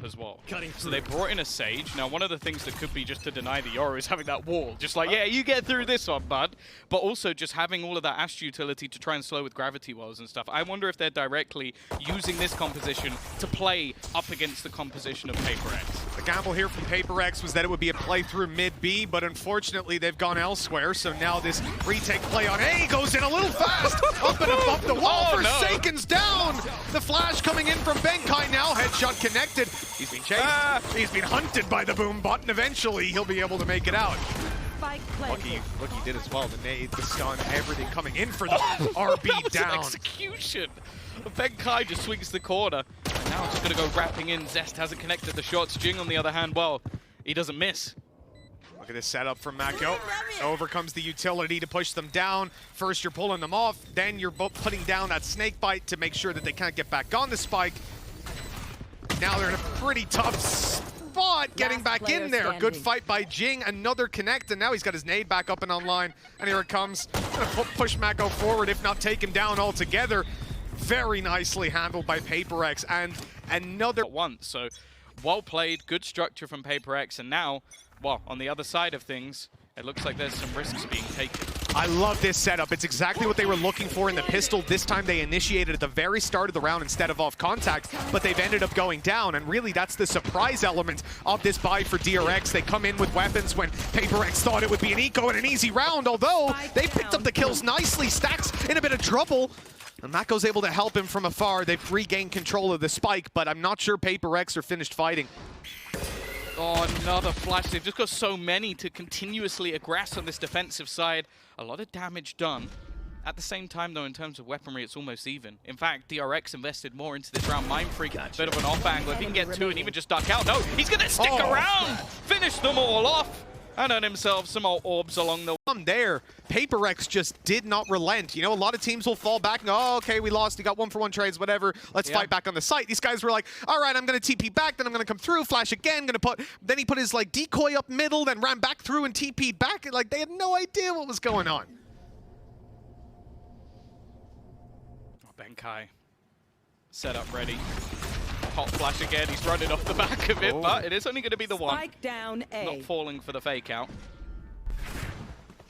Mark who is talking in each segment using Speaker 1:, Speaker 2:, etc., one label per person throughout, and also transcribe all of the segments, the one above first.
Speaker 1: as well. So they brought in a Sage. Now, one of the things that could be just to deny the Yoru is having that wall. Just like, yeah, you get through this one, bud. But also just having all of that Astra utility to try and slow with gravity wells and stuff. I wonder if they're directly using this composition to play up against the composition of VALORANT.
Speaker 2: The gamble here from VALORANT was that it would be a play through mid-B, but unfortunately they've gone elsewhere. So now this retake play on A goes in a little fast. Up and above the wall. Forsaken's down. The flash coming in from Benkai now. Headshot connected. He's been chased. He's been hunted by the boom bot, and eventually he'll be able to make it out. Look, he did as well. The nade, the stun, everything coming in for the RB down.
Speaker 1: Execution. Benkai just swings the corner. And now it's just going to go wrapping in. Zest hasn't connected the shots. Jinggg, on the other hand, well, he doesn't miss.
Speaker 2: Look at this setup from Mako. Overcomes the utility to push them down. First, you're pulling them off. Then you're putting down that snake bite to make sure that they can't get back on the spike. Now they're in a pretty tough spot getting back in there. Standing. Good fight by Jinggg. Another connect, and now he's got his nade back up and online. And here it comes. Gonna push Mako forward, if not take him down altogether. Very nicely handled by VALORANT, and another
Speaker 1: once. So well played, good structure from VALORANT, and now, well, on the other side of things, it looks like there's some risks being taken.
Speaker 2: I love this setup. It's exactly what they were looking for in the pistol. This time they initiated at the very start of the round instead of off contact, but they've ended up going down, and really that's the surprise element of this buy for DRX. They come in with weapons when VALORANT thought it would be an eco and an easy round, although they picked up the kills nicely. Stax in a bit of trouble. And Mako's able to help him from afar. They've regained control of the spike, but I'm not sure VALORANT are finished fighting.
Speaker 1: Oh, another flash. They've just got so many to continuously aggress on this defensive side. A lot of damage done. At the same time, though, in terms of weaponry, it's almost even. In fact, DRX invested more into this round. Mindfreak, bit of an off angle. If he can get two and even just duck out. No, he's going to stick around. Finish them all off. And earn himself some more orbs along the way.
Speaker 2: There, VALORANT just did not relent. You know, a lot of teams will fall back and go, oh, okay, we lost. You got 1-for-1 trades, whatever. Let's fight back on the site. These guys were like, all right, I'm going to TP back, then I'm going to come through, flash again, then he put his like decoy up middle, then ran back through and TP'd back. Like, they had no idea what was going on.
Speaker 1: Oh, Benkai, set up ready. Hot flash again. He's running off the back of it, but it is only going to be the one.
Speaker 3: Spike down A.
Speaker 1: Not falling for the fake out.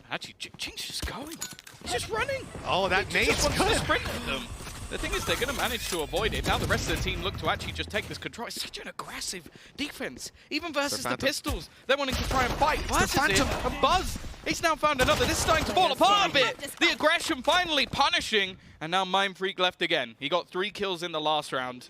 Speaker 1: Actually, Jingg's just going. He's just running.
Speaker 2: Oh, that nade's
Speaker 1: good. To sprint with them. The thing is, they're going to manage to avoid it. Now the rest of the team look to actually just take this control. It's such an aggressive defense, even versus the pistols. They're wanting to try and fight. Buzz is in, and Buzz, he's now found another. This is starting to fall apart a bit. The aggression finally punishing, and now mindfreak left again. He got 3 kills in the last round.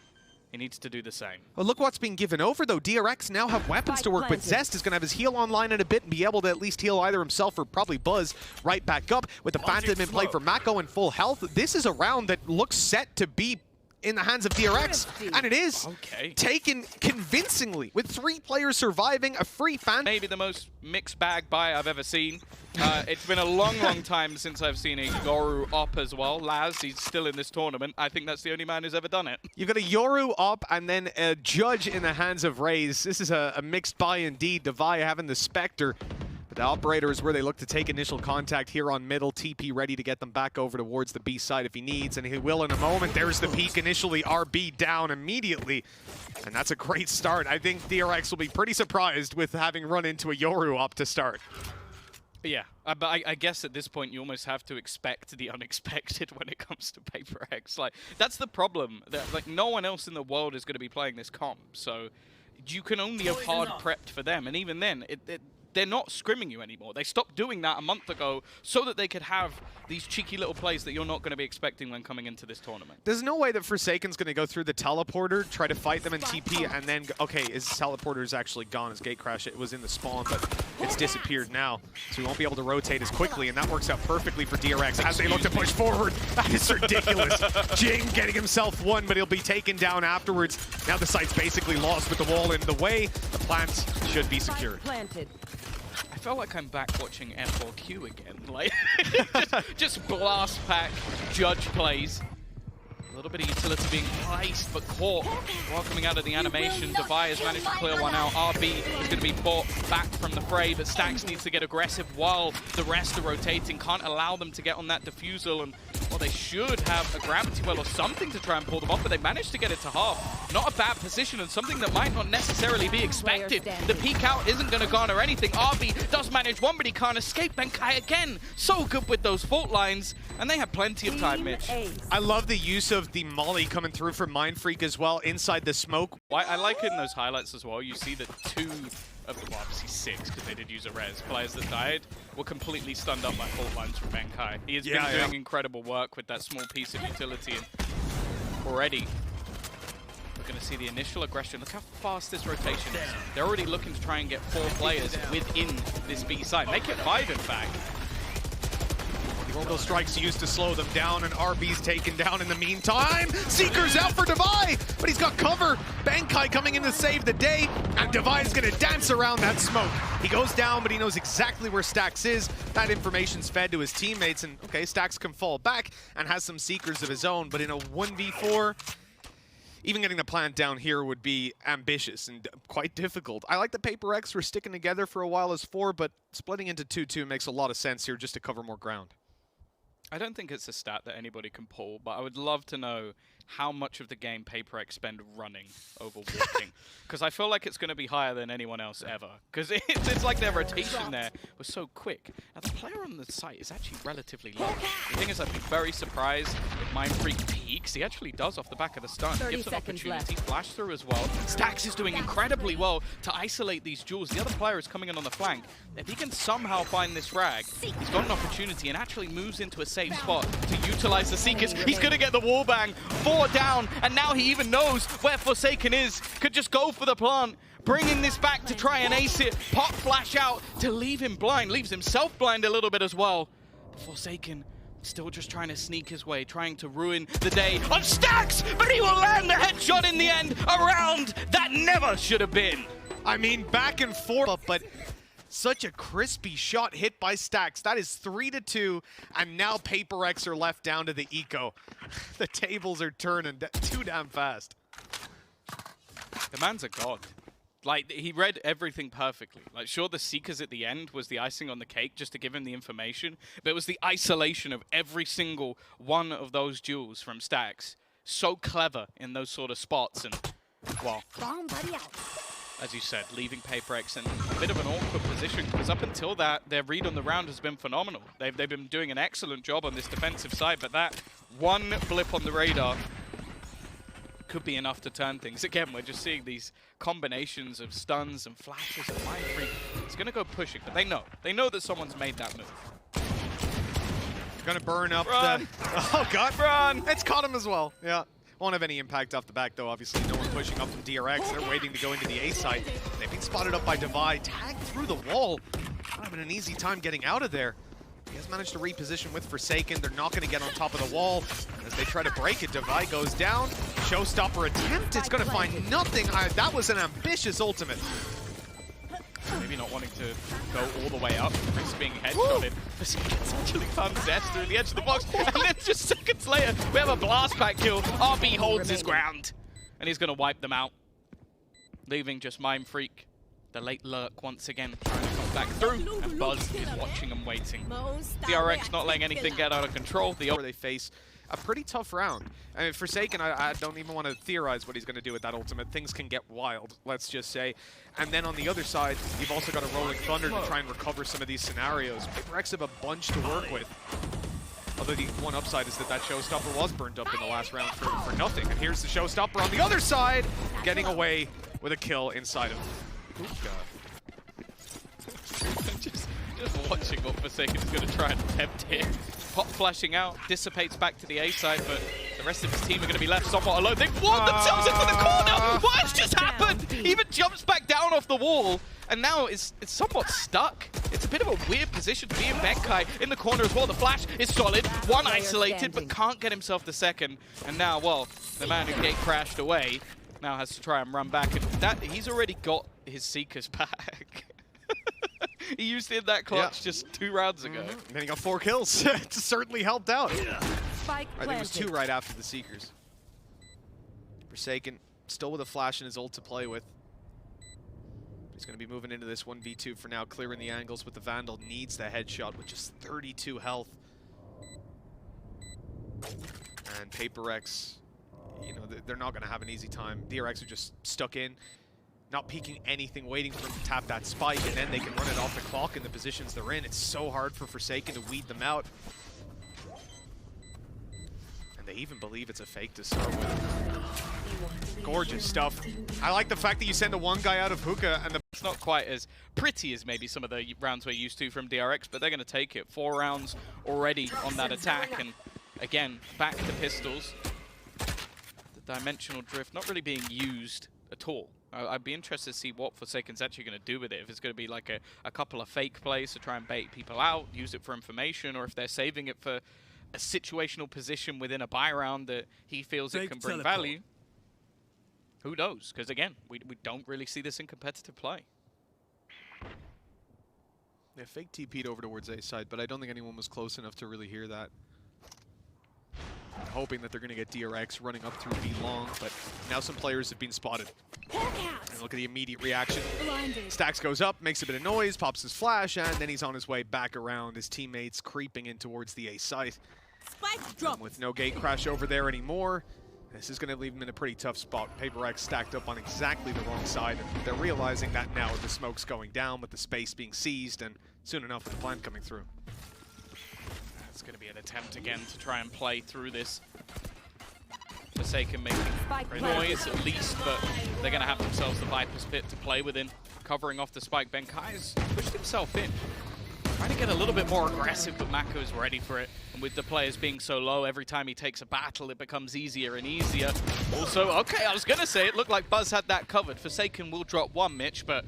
Speaker 1: He needs to do the same.
Speaker 2: Well, look what's being given over, though. DRX now have weapons to work with. Zest is going to have his heal online in a bit and be able to at least heal either himself or probably Buzz right back up. With the Phantom in play for Mako in full health, this is a round that looks set to be in the hands of DRX, and it is taken convincingly with 3 players surviving, a free Phantom.
Speaker 1: Maybe the most mixed bag buy I've ever seen. It's been a long, long time since I've seen a Yoru op as well. Laz, he's still in this tournament. I think that's the only man who's ever done it.
Speaker 2: You've got a Yoru op and then a Judge in the hands of Raze. This is a mixed buy indeed. Devi having the Spectre. But the operator is where they look to take initial contact here on middle. TP ready to get them back over towards the B side if he needs, and he will in a moment. There's the peak initially. RB down immediately. And that's a great start. I think DRX will be pretty surprised with having run into a Yoru op to start.
Speaker 1: Yeah, but I guess at this point you almost have to expect the unexpected when it comes to VALORANT. Like, that's the problem. Like, no one else in the world is going to be playing this comp, so you can only have hard prepped for them, and even then, they're not scrimming you anymore. They stopped doing that a month ago so that they could have these cheeky little plays that you're not going to be expecting when coming into this tournament.
Speaker 2: There's no way that Forsaken's going to go through the teleporter, try to fight them in TP, and then, okay, his teleporter is actually gone. His gate crash, it was in the spawn, but it's disappeared now. So he won't be able to rotate as quickly, and that works out perfectly for DRX as they look to push forward. That is ridiculous. Jinggg getting himself one, but he'll be taken down afterwards. Now the site's basically lost with the wall in the way. The plant should be secured.
Speaker 1: I felt like I'm back watching F4Q again. Like, just blast pack, Judge plays. A little bit of utility being placed, but caught while coming out of the animation. Devi has managed to clear one out. RB is going to be bought back from the fray, but Stax needs to get aggressive while the rest are rotating. Can't allow them to get on that defusal, and Well, they should have a gravity well or something to try and pull them off, but they managed to get it to half. Not a bad position and something that might not necessarily be expected. The peek out isn't going to garner anything. RB does manage one, but he can't escape. Benkai again, so good with those fault lines, and they have plenty of time, Mitch.
Speaker 2: I love the use of the molly coming through from mindfreak as well inside the smoke.
Speaker 1: I like it in those highlights as well. You see that 2 of the, well, obviously 6, because they did use a Raze. Players that died were completely stunned up by fault lines from Benkai. He has been doing incredible work with that small piece of utility, and already we're going to see the initial aggression. Look how fast this rotation is. They're already looking to try and get 4 players within this B side. Make it 5, in fact.
Speaker 2: Orbital strikes used to slow them down, and RB's taken down in the meantime. Seeker's out for Divide, but he's got cover. Benkai coming in to save the day, and Divide's gonna dance around that smoke. He goes down, but he knows exactly where Stax is. That information's fed to his teammates, and okay, Stax can fall back and has some Seekers of his own, but in a 1v4, even getting the plant down here would be ambitious and quite difficult. I like the VALORANT were sticking together for a while as 4, but splitting into 2-2 makes a lot of sense here just to cover more ground.
Speaker 1: I don't think it's a stat that anybody can pull, but I would love to know how much of the game VALORANT spend running over walking. Because I feel like it's going to be higher than anyone else ever. Because it's like their rotation there was so quick. Now, the player on the site is actually relatively low. The thing is, I'd be very surprised if mindfreak peaks. He actually does off the back of the stun. Gives an opportunity. Flash through as well. Stax is doing incredibly well to isolate these duels. The other player is coming in on the flank. If he can somehow find this frag, he's got an opportunity and actually moves into a safe spot to utilize the Seekers. He's going to get the wallbang. 4 down, and now he even knows where Forsaken is. Could just go for the plant, bringing this back to try and ace it. Pop flash out to leave him blind, leaves himself blind a little bit as well. Forsaken still just trying to sneak his way, trying to ruin the day on Stax, but he will land the headshot in the end. A round that never should have been.
Speaker 2: I mean, back and forth, but such a crispy shot hit by Stax. That is 3-2, and now VALORANT are left down to the eco. The tables are turning too damn fast.
Speaker 1: The man's a god. Like, he read everything perfectly. Like, sure, the Seekers at the end was the icing on the cake just to give him the information, but it was the isolation of every single one of those duels from Stax. So clever in those sort of spots, and, well, as you said, leaving VALORANT in a bit of an awkward position, because up until that, their read on the round has been phenomenal. They've been doing an excellent job on this defensive side, but that one blip on the radar could be enough to turn things. Again, we're just seeing these combinations of stuns and flashes and mindfreak. It's going to go pushing, but they know. They know that someone's made that move.
Speaker 2: Gonna burn up
Speaker 1: Run.
Speaker 2: the... Oh, God.
Speaker 1: Run!
Speaker 2: It's caught him as well. Yeah. Won't have any impact off the back, though, obviously. No one pushing up from DRX. They're waiting to go into the A side. They've been spotted up by Divide, tagged through the wall. Not having an easy time getting out of there. He has managed to reposition with Forsaken. They're not going to get on top of the wall as they try to break it. Divide goes down. Showstopper attempt. It's going to find nothing. That was an ambitious ultimate.
Speaker 1: Maybe not wanting to go all the way up, risk being headshotted. Forsaken's actually found Zest through the edge of the box, and then just seconds later, we have a blast pack kill. RB holds his ground, and he's going to wipe them out, leaving just mindfreak, the late lurk once again, trying to come back through, and Buzz is watching and waiting. DRX not letting anything get out of control. They face a pretty tough round. I mean, Forsaken, I don't even want to theorize what he's going to do with that ultimate. Things can get wild, let's just say. And then on the other side, you've also got a Rolling Thunder to try and recover some of these scenarios. VALORANT have a bunch to work with. Although the one upside is that Showstopper was burned up in the last round for nothing. And here's the Showstopper on the other side, getting away with a kill inside of him. just watching what Forsaken is going to try and attempt here. Pop flashing out, dissipates back to the A side, but the rest of his team are going to be left somewhat alone. They've won themselves into the corner! What has just happened? He even jumps back down off the wall, and now it's somewhat stuck. It's a bit of a weird position to be in. Benkai in the corner as well. The flash is solid. One isolated, but can't get himself the second. And now, well, the man who gate crashed away now has to try and run back. And that he's already got his Seekers back. He used it in that clutch just 2 rounds ago.
Speaker 2: And then he got 4 kills. It certainly helped out.
Speaker 3: Spike
Speaker 2: I think it was 2 right after the Seekers. Forsaken still with a flash in his ult to play with. He's going to be moving into this 1v2 for now, clearing the angles with the Vandal. Needs the headshot with just 32 health. And PRX, you know, they're not going to have an easy time. DRX are just stuck in, not peeking anything, waiting for them to tap that spike, and then they can run it off the clock in the positions they're in. It's so hard for Forsaken to weed them out. And they even believe it's a fake to start with. Gorgeous stuff. I like the fact that you send the one guy out of hookah and
Speaker 1: it's not quite as pretty as maybe some of the rounds we're used to from DRX, but they're going to take it. 4 rounds already on that attack, and again, back to pistols. The dimensional drift not really being used at all. I'd be interested to see what Forsaken's actually going to do with it. If it's going to be like a couple of fake plays to try and bait people out, use it for information, or if they're saving it for a situational position within a buy round that he feels it can bring value. Who knows? Because again, we don't really see this in competitive play.
Speaker 2: Yeah, fake TP'd over towards A side, but I don't think anyone was close enough to really hear that. I'm hoping that they're going to get DRX running up through B long, but now some players have been spotted. And look at the immediate reaction. Stax goes up, makes a bit of noise, pops his flash, and then he's on his way back around. His teammates creeping in towards the A site. With no gate crash over there anymore, this is going to leave him in a pretty tough spot. PRX stacked up on exactly the wrong side, and they're realizing that now with the smoke's going down, with the space being seized, and soon enough with the plant coming through.
Speaker 1: It's going to be an attempt again to try and play through this. Forsaken making noise at least, but they're going to have themselves the Viper's Pit to play within. Covering off the spike, Benkai's pushed himself in. Trying to get a little bit more aggressive, but Mako is ready for it. And with the players being so low, every time he takes a battle, it becomes easier and easier. Also, okay, I was going to say, it looked like Buzz had that covered. Forsaken will drop one, Mitch, but,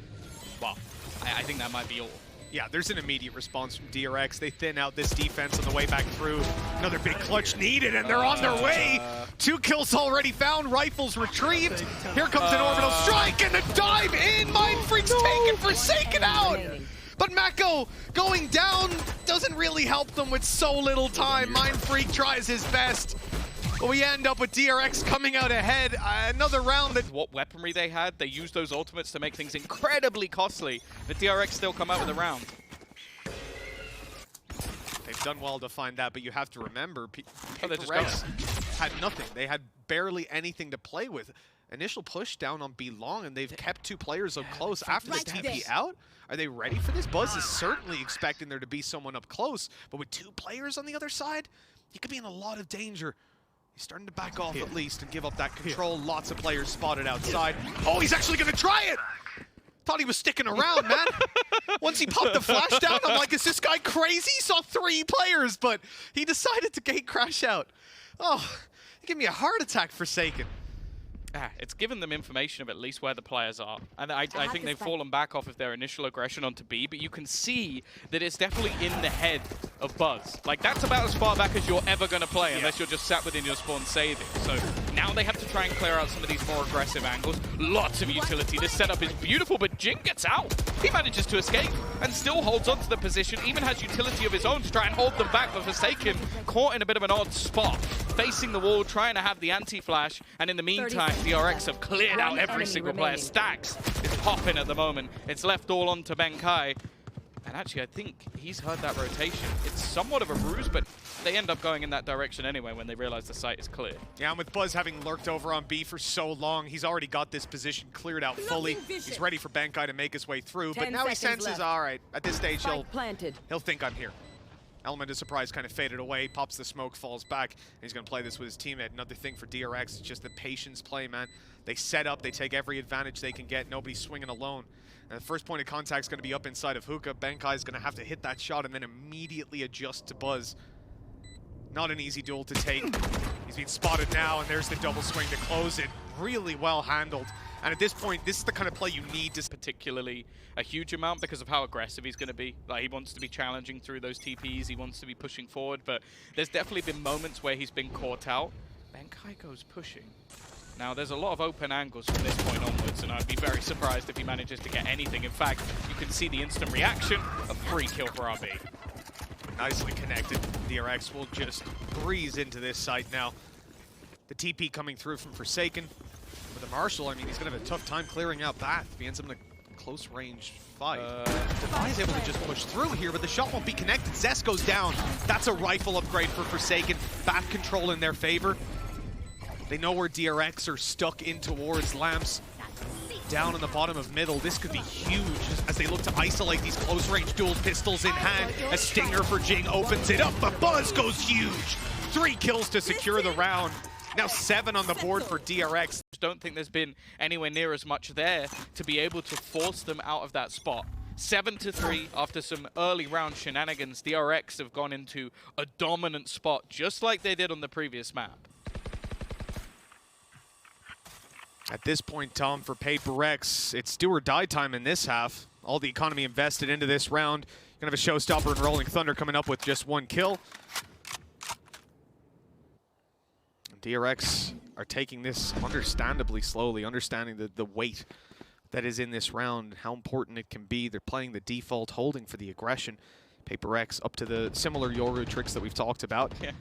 Speaker 1: well, I think that might be all.
Speaker 2: Yeah, there's an immediate response from DRX. They thin out this defense on the way back through. Another big clutch needed, and they're on their way. 2 kills already found, rifles retrieved. Here comes an orbital strike, and the dive in. Mindfreak's taken Forsaken out. But Mako going down doesn't really help them with so little time. Mindfreak tries his best. But we end up with DRX coming out ahead. Another round that...
Speaker 1: What weaponry they had, they used those ultimates to make things incredibly costly. But DRX still come out with a round.
Speaker 2: They've done well to find that, but you have to remember,
Speaker 1: PRX
Speaker 2: had nothing. They had barely anything to play with. Initial push down on B long, and they've kept 2 players up close after the TP out. Are they ready for this? Buzz is certainly expecting there to be someone up close, but with 2 players on the other side, he could be in a lot of danger. He's starting to back off at least and give up that control. Lots of players spotted outside. Oh, he's actually going to try it! Thought he was sticking around, man. Once he popped the flash down, I'm like, is this guy crazy? He saw 3 players, but he decided to gate crash out. Oh, give me a heart attack, Forsaken.
Speaker 1: It's given them information of at least where the players are. And I think they've fallen back off of their initial aggression onto B, but you can see that it's definitely in the head of Buzz. Like, that's about as far back as you're ever going to play unless you're just sat within your spawn saving. So now they have to try and clear out some of these more aggressive angles. Lots of utility. This setup is beautiful, but Jinggg gets out. He manages to escape and still holds onto the position, even has utility of his own to try and hold them back, but Forsaken caught in a bit of an odd spot, facing the wall, trying to have the anti-flash, and in the meantime, DRX have cleared out every single player. Stax is popping at the moment. It's left all on to Benkai. And actually, I think he's heard that rotation. It's somewhat of a ruse, but they end up going in that direction anyway when they realize the site is clear.
Speaker 2: Yeah, and with Buzz having lurked over on B for so long, he's already got this position cleared out fully. He's ready for Benkai to make his way through, but now he senses, all right, at this stage, he'll think I'm here. Element of surprise kind of faded away, pops the smoke, falls back, and he's going to play this with his teammate. Another thing for DRX is just the patience play, man. They set up, they take every advantage they can get, nobody's swinging alone. And the first point of contact is going to be up inside of hookah. Benkai is going to have to hit that shot and then immediately adjust to Buzz. Not an easy duel to take. He's being spotted now, and there's the double swing to close it. Really well handled. And at this point, this is the kind of play you need to...
Speaker 1: Particularly a huge amount because of how aggressive he's going to be. Like, he wants to be challenging through those TPs, he wants to be pushing forward, but there's definitely been moments where he's been caught out. Benkai goes pushing. Now, there's a lot of open angles from this point onwards, and I'd be very surprised if he manages to get anything. In fact, you can see the instant reaction, a free kill for RB.
Speaker 2: Nicely connected. DRX will just breeze into this site now. The TP coming through from Forsaken. With the Marshal, I mean, he's going to have a tough time clearing out that. If he ends up in a close range fight. Defy is able to just push through here, but the shot won't be connected. Zest goes down. That's a rifle upgrade for Forsaken. Back control in their favor. They know where DRX are stuck in towards Lamps. Down on the bottom of middle. This could be huge as they look to isolate these close range dual pistols in hand. A stinger for Jinggg opens it up. The buzz goes huge. 3 kills to secure the round. Now 7 on the board for DRX.
Speaker 1: Don't think there's been anywhere near as much there to be able to force them out of that spot. 7-3 after some early round shenanigans. DRX have gone into a dominant spot just like they did on the previous map.
Speaker 2: At this point, Tom, for VALORANT, it's do or die time in this half. All the economy invested into this round. Gonna have a showstopper and Rolling Thunder coming up with just 1 kill. DRX are taking this understandably slowly, understanding the weight that is in this round, how important it can be. They're playing the default, holding for the aggression. VALORANT up to the similar Yoru tricks that we've talked about.
Speaker 1: Yeah.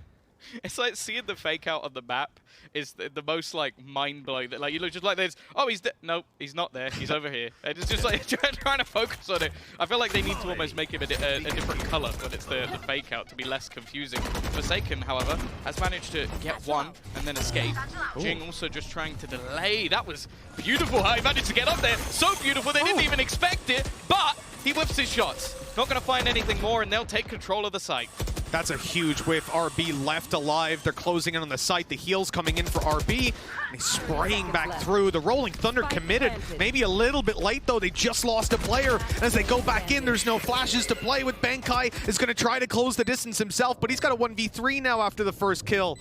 Speaker 1: It's like seeing the fake out on the map is the most like mind-blowing. Like you look just like this. Oh, he's no, he's not there. He's over here. And it's just like trying to focus on it. I feel like they need to almost make him a different color when it's the fake out to be less confusing. Forsaken, however, has managed to get 1 and then escape. Jinggg also just trying to delay. That was beautiful how he managed to get up there. So beautiful they didn't even expect it, but he whips his shots. Not going to find anything more, and they'll take control of the site.
Speaker 2: That's a huge whiff. RB left alive. They're closing in on the site. The heals coming in for RB. And he's spraying back through. The Rolling Thunder committed. Maybe a little bit late, though. They just lost a player. As they go back in, there's no flashes to play with. Benkai is going to try to close the distance himself, but he's got a 1v3 now after the first kill.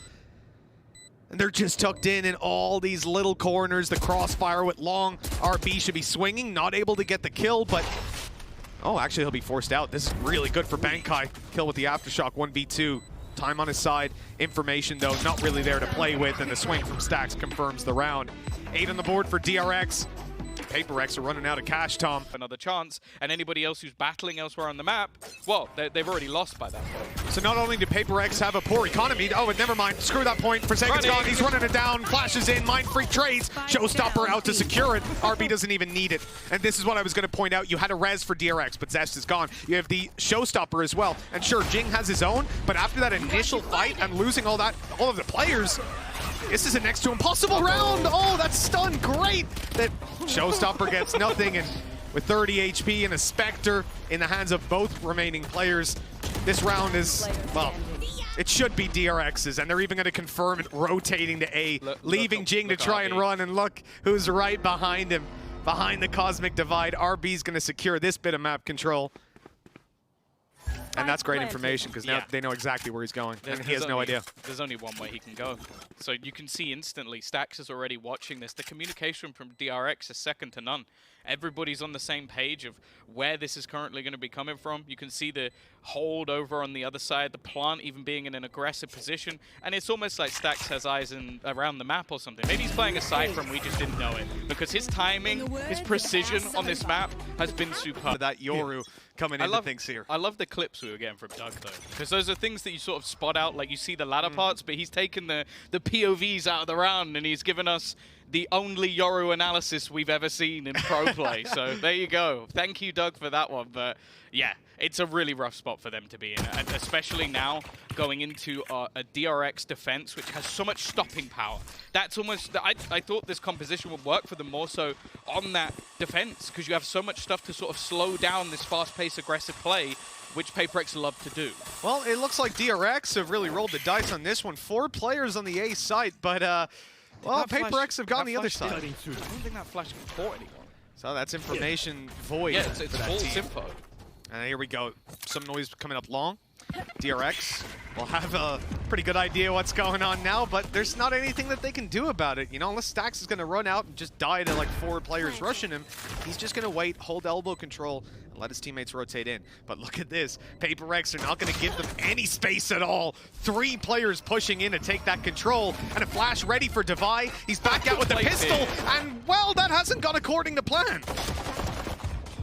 Speaker 2: And they're just tucked in all these little corners. The crossfire with Long. RB should be swinging. Not able to get the kill, but... Oh, actually, he'll be forced out. This is really good for Benkai. Kill with the Aftershock, 1v2. Time on his side. Information, though, not really there to play with, and the swing from stax confirms the round. 8 on the board for DRX. VALORANT are running out of cash, Tom.
Speaker 1: Another chance, and anybody else who's battling elsewhere on the map, well, they've already lost by that point.
Speaker 2: So not only do VALORANT have a poor economy, oh, and never mind, screw that point. Forsaken's gone, he's running it down, flashes in, mindfreak trades, showstopper out to secure it. RB doesn't even need it. And this is what I was going to point out. You had a res for DRX, but Zest is gone. You have the showstopper as well. And sure, Jinggg has his own, but after that initial fight and losing all of the players, this is a next to impossible round. Oh, that's stunned. Great. That showstopper gets nothing, and with 30 HP and a Spectre in the hands of both remaining players, this round is, well, it should be DRX's, and they're even going to confirm it, rotating to A, leaving Jinggg to try and run, and look who's right behind him, behind the Cosmic Divide. RB's going to secure this bit of map control. And that's great information, because now they know exactly where he's going, and he has no idea.
Speaker 1: There's only one way he can go. So you can see instantly, Stax is already watching this. The communication from DRX is second to none. Everybody's on the same page of where this is currently going to be coming from. You can see the hold over on the other side, the plant even being in an aggressive position, and it's almost like Stax has eyes around the map or something. Maybe he's playing a Cypher and we just didn't know it, because his timing, his precision on this map has been superb.
Speaker 2: That Yoru coming into things here.
Speaker 1: I love the clips we were getting from Doug, though, because those are things that you sort of spot out, like you see the ladder parts, but he's taken the POVs out of the round, and he's given us the only Yoru analysis we've ever seen in pro play. So there you go. Thank you, Doug, for that one. But yeah, it's a really rough spot for them to be in, and especially now going into a DRX defense, which has so much stopping power. That's almost, I thought this composition would work for them more so on that defense, because you have so much stuff to sort of slow down this fast-paced, aggressive play, which VALORANT love to do.
Speaker 2: Well, it looks like DRX have really rolled the dice on this one. 4 players on the A site, but well, VALORANT have gone the other side.
Speaker 1: I don't think that flash can caught anyone.
Speaker 2: So that's information void.
Speaker 1: Yeah, it's false info.
Speaker 2: And here we go. Some noise coming up long. DRX will have a pretty good idea what's going on now, but there's not anything that they can do about it. You know, unless stax is going to run out and just die to like 4 players rushing him, he's just going to wait, hold elbow control, and let his teammates rotate in. But look at this. VALORANT are not going to give them any space at all. 3 players pushing in to take that control, and a flash ready for Divide. He's back out with the pistol, and well, that hasn't gone according to plan.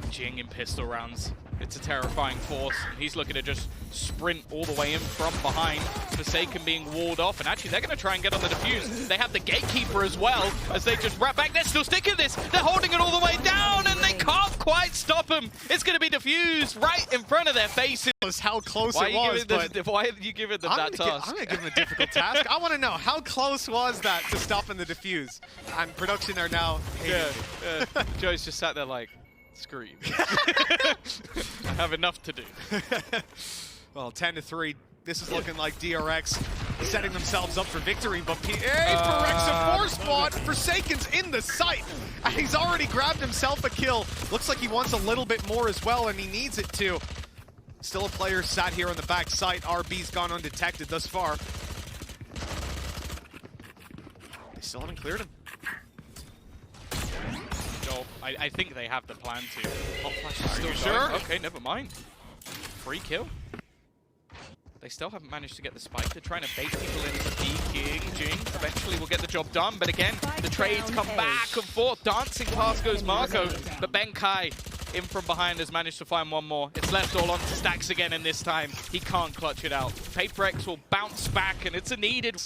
Speaker 1: Jinggg in pistol rounds. It's a terrifying force. He's looking to just sprint all the way in from behind. Forsaken being walled off, and actually they're going to try and get on the defuse. They have the Gatekeeper as well, as they just wrap back. They're still sticking this. They're holding it all the way down, and they can't quite stop them. It's going to be defused right in front of their faces.
Speaker 2: How close it was, but
Speaker 1: why are you giving them that task?
Speaker 2: I'm going to give them a difficult task. I want to know, how close was that to stopping the defuse? And production are now
Speaker 1: Joe's just sat there like, screw you. I have enough to do.
Speaker 2: Well, 10-3. This is looking like DRX setting themselves up for victory, but PRX a 4 spot. Forsaken's in the sight, and he's already grabbed himself a kill. Looks like he wants a little bit more as well, and he needs it too. Still a player sat here on the back site. RB's gone undetected thus far. They still haven't cleared him.
Speaker 1: No, I think they have the plan to. Hot Flash is
Speaker 2: Are
Speaker 1: still
Speaker 2: you
Speaker 1: going.
Speaker 2: sure?
Speaker 1: Okay, never mind. Free kill. They still haven't managed to get the spike. They're trying to bait people into peeking. Jinggg eventually will get the job done, but again, the trades come back and forth. Dancing past goes Mako, but Benkai in from behind has managed to find one more. It's left all on to stax again, and this time he can't clutch it out. VALORANT will bounce back, and it's a needed.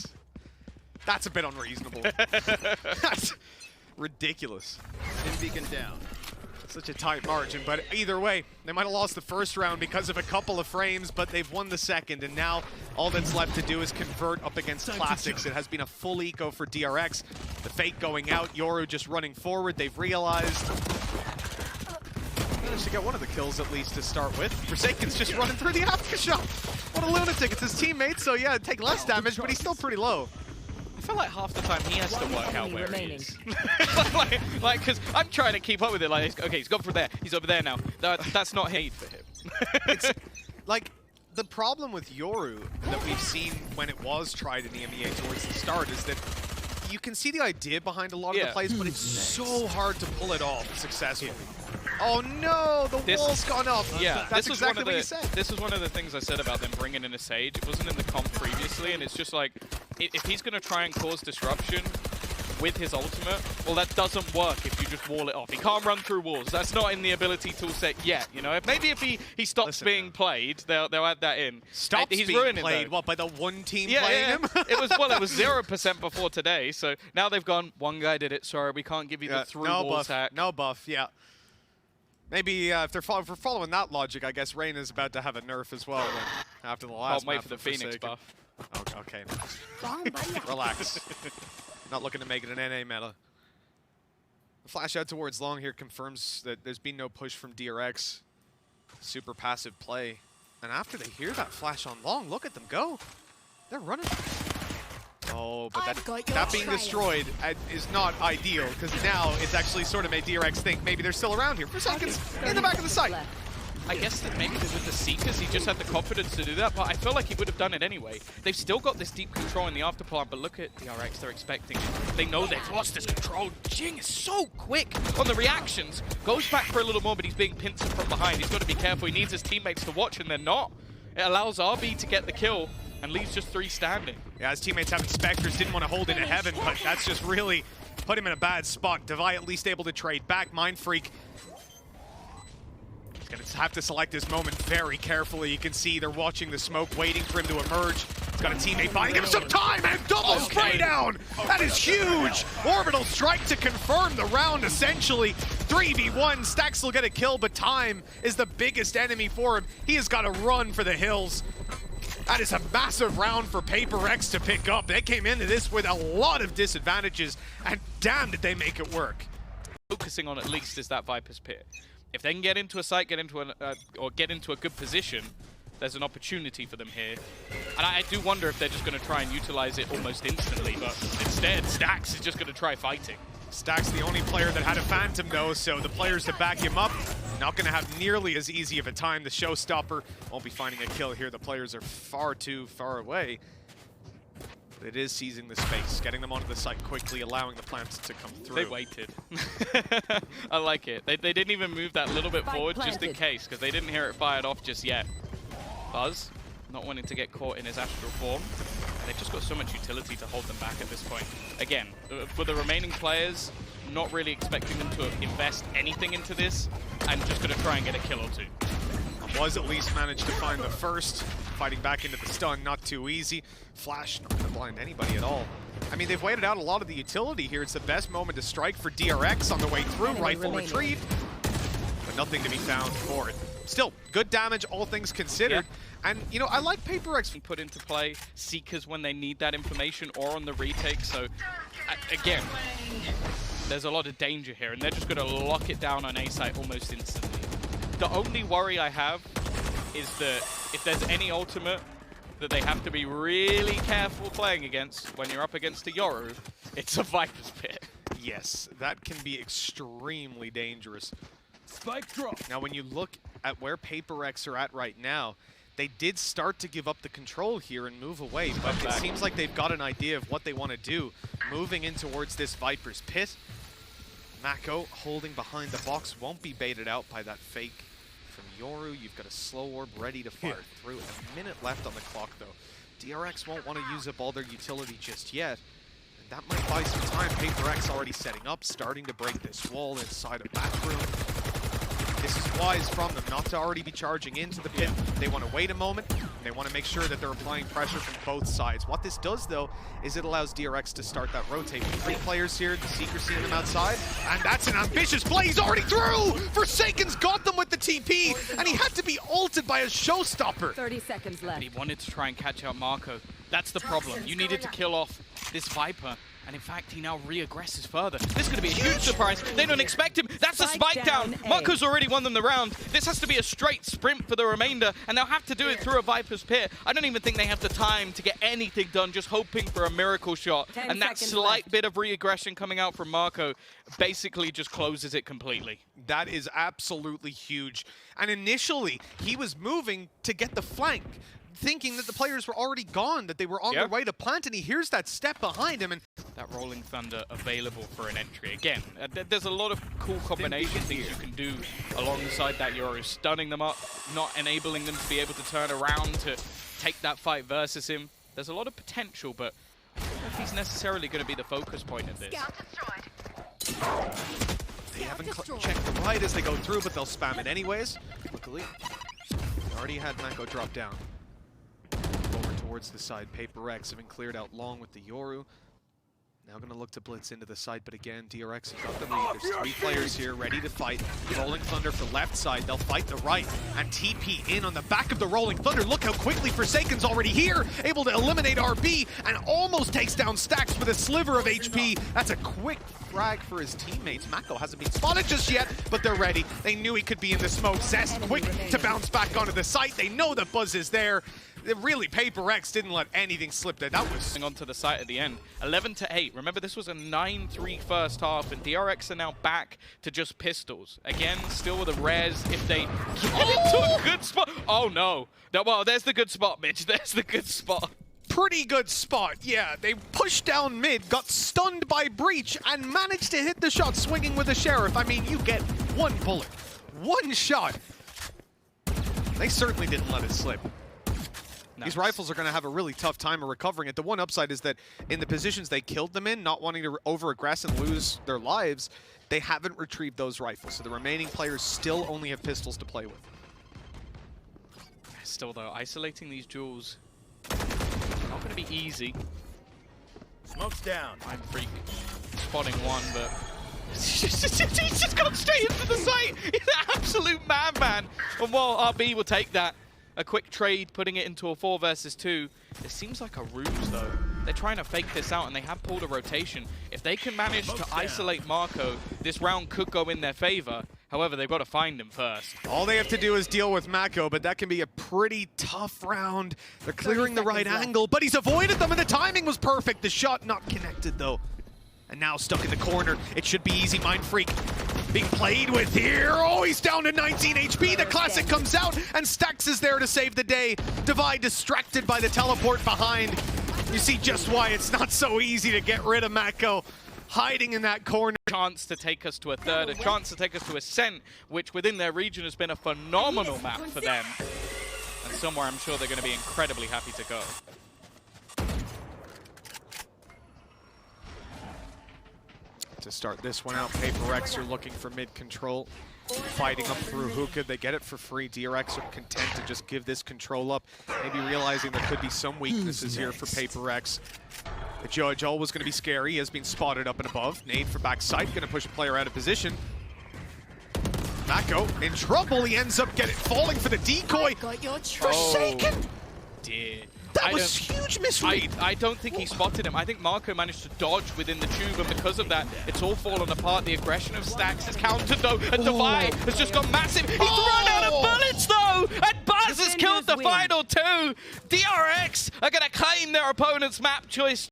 Speaker 2: That's a bit unreasonable. That's ridiculous.
Speaker 3: Beacon down.
Speaker 2: Such a tight margin, but either way, they might have lost the first round because of a couple of frames, but they've won the second, and now all that's left to do is convert up against Classics. It has been a full eco for DRX. The fake going out, Yoru just running forward. They've realized. Managed to get one of the kills at least to start with. Forsaken's just running through the aftershock. What a lunatic. It's his teammate, so yeah, take less damage, but he's still pretty low.
Speaker 1: I feel like half the time he has to work out where he is. like, because I'm trying to keep up with it. Like, okay, he's gone from there. He's over there now. That's not hate for him.
Speaker 2: It's like the problem with Yoru that we've seen when it was tried in the MEA towards the start is that you can see the idea behind a lot of the plays, but it's so hard to pull it off successfully. Oh no, the wall's gone up.
Speaker 1: Yeah,
Speaker 2: that's exactly what you said.
Speaker 1: This was one of the things I said about them bringing in a Sage. It wasn't in the comp previously, and it's just like, if he's going to try and cause disruption with his ultimate, well, that doesn't work if you just wall it off. He can't run through walls. That's not in the ability toolset yet, you know? Maybe if he stops being played, they'll add that in.
Speaker 2: Stops
Speaker 1: he's
Speaker 2: being
Speaker 1: ruining
Speaker 2: played,
Speaker 1: it,
Speaker 2: what, by the one team playing him?
Speaker 1: It was 0% before today, so now they've gone, one guy did it, sorry, we can't give you the through walls hack.
Speaker 2: No buff, yeah. Maybe if we're following that logic, I guess Reyna's about to have a nerf as well after the last
Speaker 1: I'll wait
Speaker 2: map
Speaker 1: for the Phoenix buff.
Speaker 2: Okay. Relax. Not looking to make it an NA meta. The flash out towards long here confirms that there's been no push from DRX. Super passive play. And after they hear that flash on long, look at them go. They're running. Oh, but that being destroyed is not ideal, because now it's actually sort of made DRX think maybe they're still around here for seconds in the back of the site.
Speaker 1: I guess that maybe with the Seekers, he just had the confidence to do that, but I feel like he would have done it anyway. They've still got this deep control in the afterplant, but look at DRX, they're expecting it. They know they've lost this control. Jinggg is so quick on the reactions. Goes back for a little more, but he's being pincered from behind. He's got to be careful. He needs his teammates to watch, and they're not. It allows RB to get the kill and leaves just 3 standing.
Speaker 2: Yeah, his teammates having Spectres, didn't want to hold into heaven, but that's just really put him in a bad spot. Devi at least able to trade back. Mindfreak he's going to have to select this moment very carefully. You can see they're watching the smoke, waiting for him to emerge. He's got a teammate buying him some time, and double spray down! That is huge! Orbital strike to confirm the round, essentially. 3v1, stax will get a kill, but time is the biggest enemy for him. He has got to run for the hills. That is a massive round for VALORANT to pick up. They came into this with a lot of disadvantages, and damn did they make it work.
Speaker 1: Focusing on at least is that Viper's Pit. If they can get into a site, get into a good position, there's an opportunity for them here. And I do wonder if they're just going to try and utilize it almost instantly, but instead, stax is just going to try fighting.
Speaker 2: Stax the only player that had a Phantom though, so the players to back him up, not going to have nearly as easy of a time. The showstopper won't be finding a kill here. The players are far too far away. But it is seizing the space, getting them onto the site quickly, allowing the plants to come through.
Speaker 1: They waited. I like it. They didn't even move that little bit forward just in case, because they didn't hear it fired off just yet. Buzz, not wanting to get caught in his astral form. They've just got so much utility to hold them back at this point. Again, for the remaining players, not really expecting them to invest anything into this, and just going to try and get a kill or two.
Speaker 2: Was at least managed to find the first, fighting back into the stun, not too easy. Flash, not going to blind anybody at all. I mean, they've waited out a lot of the utility here. It's the best moment to strike for DRX on the way through. Rifle retrieved. but nothing to be found for it. Still, good damage, all things considered. Yeah. And, you know, I like VALORANT
Speaker 1: put into play Seekers when they need that information or on the retake. So, again, there's a lot of danger here, and they're just going to lock it down on A site almost instantly. The only worry I have is that if there's any ultimate that they have to be really careful playing against when you're up against a Yoru, it's a Viper's Pit.
Speaker 2: Yes, that can be extremely dangerous.
Speaker 3: Spike drop.
Speaker 2: Now, when you look at where VALORANT are at right now, they did start to give up the control here and move away, but it seems like they've got an idea of what they want to do, moving in towards this Viper's Pit. Mako holding behind the box, won't be baited out by that fake from Yoru. You've got a slow orb ready to fire through. A minute left on the clock, though. DRX won't want to use up all their utility just yet. And that might buy some time. VALORANT already setting up, starting to break this wall inside a backroom. This is wise from them not to already be charging into the pit. They want to wait a moment, and they want to make sure that they're applying pressure from both sides. What this does, though, is it allows DRX to start that rotate. 3 players here, the Seeker seeing them outside, and that's an ambitious play. He's already through! Forsaken's got them with the TP, and he had to be ulted by a showstopper.
Speaker 4: 30 seconds left.
Speaker 1: But he wanted to try and catch out Mako. That's the problem. You needed to kill off this Viper. And in fact, he now re-aggresses further. This is going to be a huge surprise. They don't expect him. That's a spike down. Mako's already won them the round. This has to be a straight sprint for the remainder, and they'll have to do it through a Viper's Pit. I don't even think they have the time to get anything done, just hoping for a miracle shot. And that slight bit of re-aggression coming out from Mako basically just closes it completely.
Speaker 2: That is absolutely huge. And initially, he was moving to get the flank, thinking that the players were already gone, that they were on their way to plant, and he hears that step behind him. And
Speaker 1: that Rolling Thunder available for an entry. Again, there's a lot of cool combination things you can do alongside that Yoru, stunning them up, not enabling them to be able to turn around to take that fight versus him. There's a lot of potential, but I don't know if he's necessarily going to be the focus point of this.
Speaker 2: They haven't checked the right as they go through, but they'll spam it anyways. Luckily, already had Mako drop down. Over towards the side, VALORANT have been cleared out long with the Yoru. Now going to look to blitz into the side, but again, DRX have got the lead. There's 3 players here ready to fight. Rolling Thunder for left side, they'll fight the right, and TP in on the back of the Rolling Thunder. Look how quickly Forsaken's already here, able to eliminate RB, and almost takes down Stax with a sliver of HP. That's a quick frag for his teammates. Mako hasn't been spotted just yet, but they're ready. They knew he could be in the smoke. Zest quick to bounce back onto the site. They know that Buzz is there. Really, VALORANT didn't let anything slip there. That was
Speaker 1: onto the site at the end. 11-8. Remember, this was a 9-3 first half, and DRX are now back to just pistols. Again, still with a Raze if they get into a good spot. Oh, no. Well, there's the good spot, Mitch. There's the good spot.
Speaker 2: Pretty good spot, yeah. They pushed down mid, got stunned by Breach, and managed to hit the shot swinging with the Sheriff. I mean, you get 1 bullet, 1 shot. They certainly didn't let it slip. Nice. These rifles are going to have a really tough time of recovering it. The one upside is that in the positions they killed them in, not wanting to over-aggress and lose their lives, they haven't retrieved those rifles. So the remaining players still only have pistols to play with.
Speaker 1: Still, though, isolating these duels, not going to be easy.
Speaker 3: Smoke's down.
Speaker 1: Mindfreak spotting one, but he's just gone straight into the site. He's an absolute madman. And while RB will take that, a quick trade, putting it into a 4 versus 2. It seems like a ruse, though. They're trying to fake this out, and they have pulled a rotation. If they can manage to isolate Mako, this round could go in their favor. However, they've got to find him first.
Speaker 2: All they have to do is deal with Mako, but that can be a pretty tough round. They're clearing the right angle, but he's avoided them, and the timing was perfect. The shot not connected, though. And now stuck in the corner. It should be easy. Mindfreak being played with here. Oh, he's down to 19 HP. The classic comes out, and Stax is there to save the day. Divide distracted by the teleport behind. You see just why it's not so easy to get rid of Mako. Hiding in that corner.
Speaker 1: Chance to take us to a third, a chance to take us to Ascent, which within their region has been a phenomenal map for them. And somewhere I'm sure they're going to be incredibly happy to go.
Speaker 2: To start this one out, VALORANT are looking for mid control. Fighting up through Hookah, they get it for free. DRX are content to just give this control up, maybe realizing there could be some weaknesses here for VALORANT. The Judge always going to be scary, has been spotted up and above. Nade for backside, going to push a player out of position. Mako in trouble. He ends up falling for the decoy. Forsaken.
Speaker 1: Dear.
Speaker 2: That was huge misread.
Speaker 1: I don't think he spotted him. I think Mako managed to dodge within the tube, and because of that, it's all fallen apart. The aggression of stax is countered, though, and Devi has just gone massive. He's run out of bullets, though, and Buzz has killed the final two. DRX are going to claim their opponent's map choice.